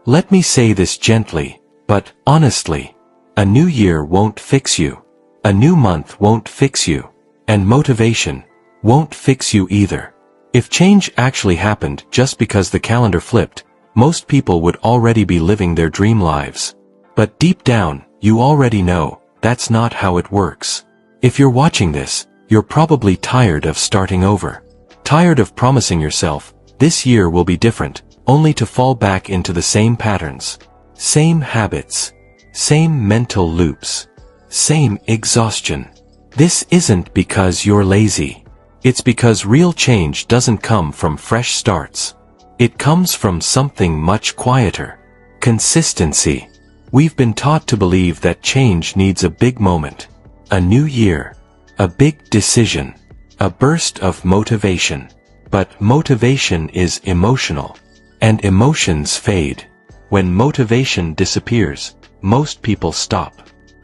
Let me say this gently, but honestly. A new year won't fix you. A new month won't fix you. And motivation won't fix you either. If change actually happened just because the calendar flipped, most people would already be living their dream lives. But deep down, you already know, that's not how it works. If you're watching this, you're probably tired of starting over. Tired of promising yourself, this year will be different, only to fall back into the same patterns. Same habits. Same mental loops. Same exhaustion. This isn't because you're lazy. It's because real change doesn't come from fresh starts. It comes from something much quieter. Consistency. We've been taught to believe that change needs a big moment. A new year. A big decision. A burst of motivation. But motivation is emotional. And emotions fade. When motivation disappears, most people stop.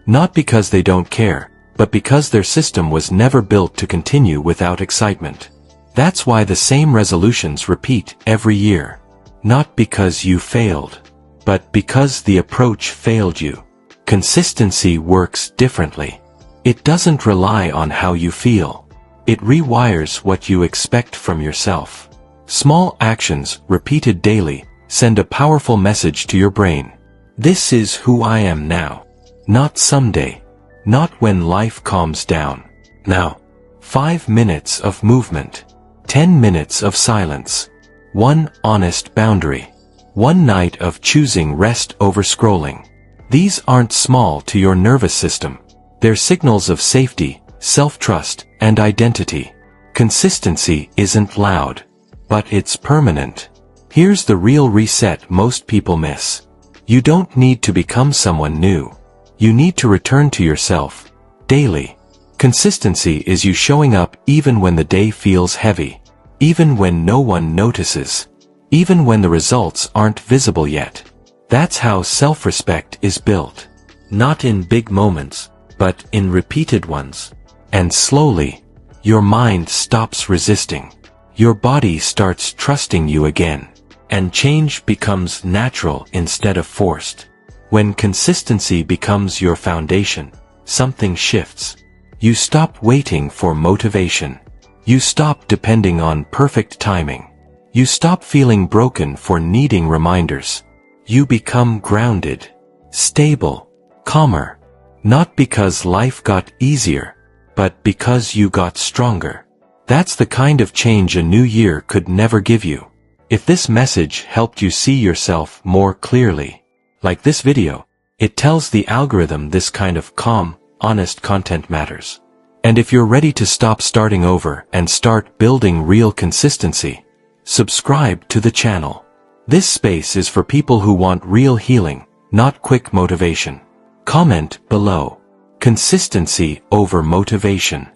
Not because they don't care, but because their system was never built to continue without excitement. That's why the same resolutions repeat every year. Not because you failed, but because the approach failed you. Consistency works differently. It doesn't rely on how you feel. It rewires what you expect from yourself. Small actions, repeated daily, send a powerful message to your brain. This is who I am now. Not someday. Not when life calms down. Now. 5 minutes of movement. 10 minutes of silence. 1 honest boundary. 1 night of choosing rest over scrolling. These aren't small to your nervous system. They're signals of safety, self-trust, and identity. Consistency isn't loud, but it's permanent. Here's the real reset most people miss. You don't need to become someone new. You need to return to yourself, daily. Consistency is you showing up even when the day feels heavy, even when no one notices, even when the results aren't visible yet. That's how self-respect is built. Not in big moments, but in repeated ones. And slowly, your mind stops resisting. Your body starts trusting you again. And change becomes natural instead of forced. When consistency becomes your foundation, something shifts. You stop waiting for motivation. You stop depending on perfect timing. You stop feeling broken for needing reminders. You become grounded, stable, calmer. Not because life got easier, but because you got stronger. That's the kind of change a new year could never give you. If this message helped you see yourself more clearly, like this video, it tells the algorithm this kind of calm, honest content matters. And if you're ready to stop starting over and start building real consistency, subscribe to the channel. This space is for people who want real healing, not quick motivation. Comment below. Consistency over motivation.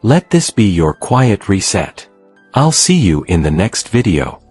Let this be your quiet reset. I'll see you in the next video.